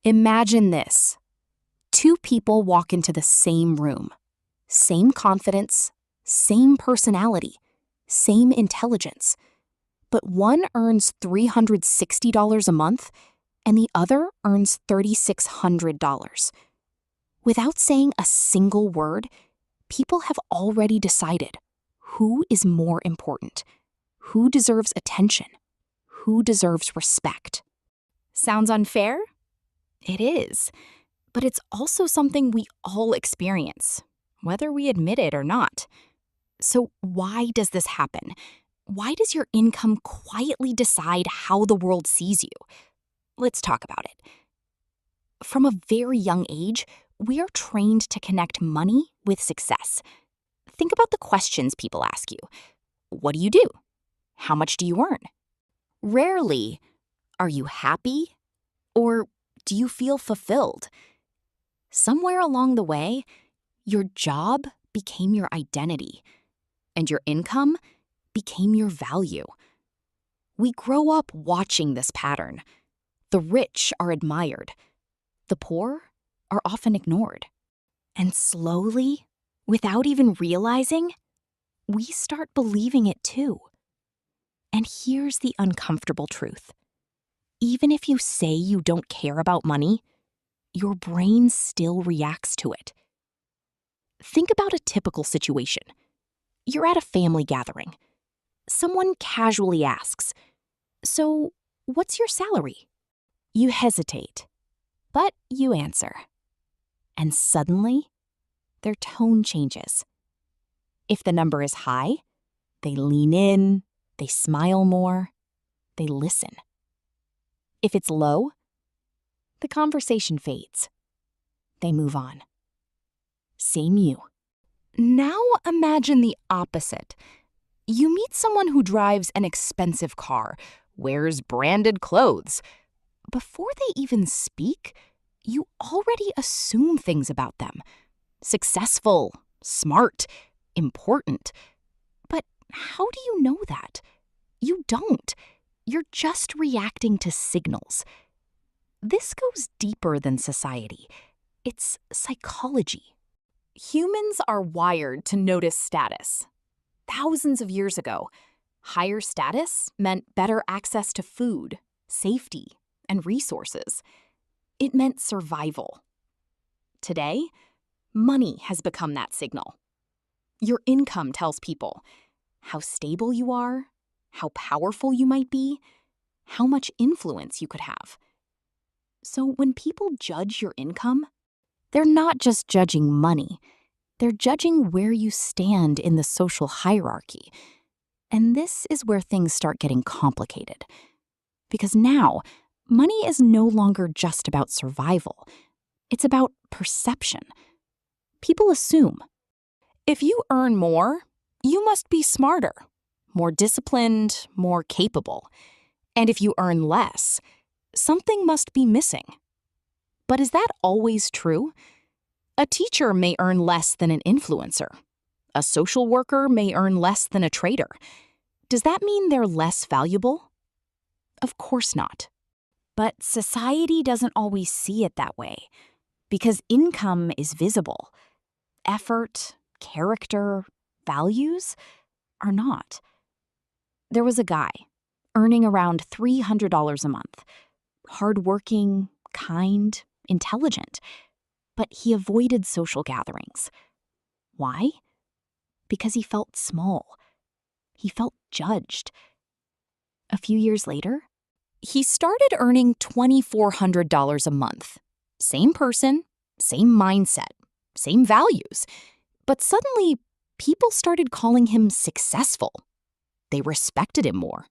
Imagine this. Two people walk into the same room. Same confidence, same personality, same intelligence. But one earns $360 a month and the other earns $3,600. Without saying a single word, people have already decided who is more important, who deserves attention, who deserves respect. Sounds unfair? It is, but it's also something we all experience, whether we admit it or not. So why does this happen? Why does your income quietly decide how the world sees you? Let's talk about it. From a very young age, we are trained to connect money with success. Think about the questions people ask you. What do you do? How much do you earn? Rarely, are you happy? Or do you feel fulfilled? Somewhere along the way, your job became your identity, and your income became your value. We grow up watching this pattern. The rich are admired. The poor are often ignored. And slowly, without even realizing, we start believing it too. And here's the uncomfortable truth. Even if you say you don't care about money, your brain still reacts to it. Think about a typical situation. You're at a family gathering. Someone casually asks, "So, what's your salary?" You hesitate, but you answer. And suddenly, their tone changes. If the number is high, they lean in, they smile more, they listen. If it's low, the conversation fades. They move on. Same you. Now imagine the opposite. You meet someone who drives an expensive car, wears branded clothes. Before they even speak, you already assume things about them. Successful, smart, important. But how do you know that? You don't. You're just reacting to signals. This goes deeper than society. It's psychology. Humans are wired to notice status. Thousands of years ago, higher status meant better access to food, safety, and resources. It meant survival. Today, money has become that signal. Your income tells people how stable you are, how powerful you might be, how much influence you could have. So when people judge your income, they're not just judging money. They're judging where you stand in the social hierarchy. And this is where things start getting complicated. Because now, money is no longer just about survival. It's about perception. People assume, if you earn more, you must be smarter, more disciplined, more capable. And if you earn less, something must be missing. But is that always true? A teacher may earn less than an influencer. A social worker may earn less than a trader. Does that mean they're less valuable? Of course not. But society doesn't always see it that way, because income is visible. Effort, character, values are not. There was a guy earning around $300 a month, hardworking, kind, intelligent, but he avoided social gatherings. Why? Because he felt small. He felt judged. A few years later, he started earning $2,400 a month. Same person, same mindset, same values. But suddenly, people started calling him successful. They respected him more,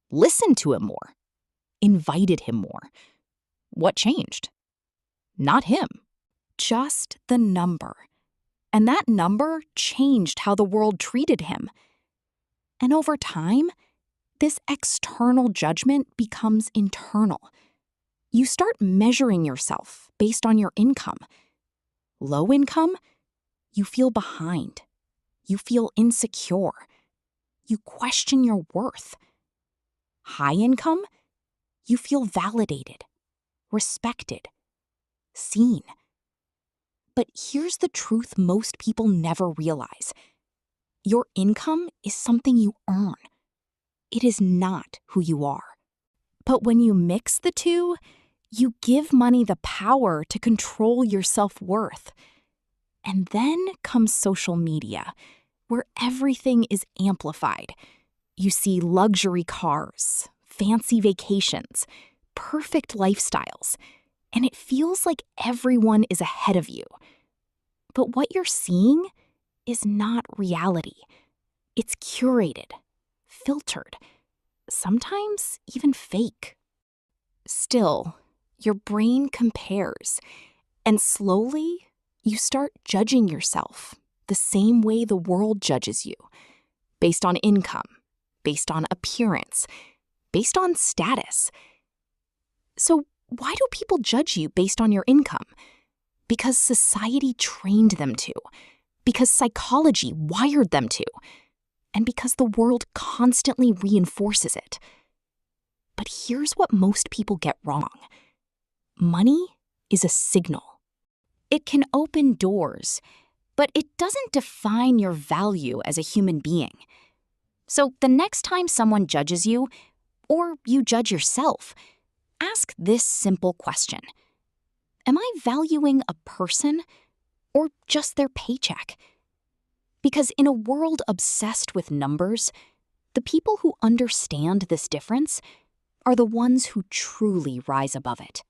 listened to him more, invited him more. What changed? Not him, just the number. And that number changed how the world treated him. And over time, this external judgment becomes internal. You start measuring yourself based on your income. Low income, you feel behind. You feel insecure. You question your worth. High income, you feel validated, respected, seen. But here's the truth most people never realize. Your income is something you earn. It is not who you are. But when you mix the two, you give money the power to control your self-worth. And then comes social media, where everything is amplified. You see luxury cars, fancy vacations, perfect lifestyles, and it feels like everyone is ahead of you. But what you're seeing is not reality. It's curated, filtered, sometimes even fake. Still, your brain compares, and slowly you start judging yourself the same way the world judges you, based on income, based on appearance, based on status. So why do people judge you based on your income? Because society trained them to, because psychology wired them to, and because the world constantly reinforces it. But here's what most people get wrong. Money is a signal. It can open doors, but it doesn't define your value as a human being. So the next time someone judges you, or you judge yourself, ask this simple question. Am I valuing a person or just their paycheck? Because in a world obsessed with numbers, the people who understand this difference are the ones who truly rise above it.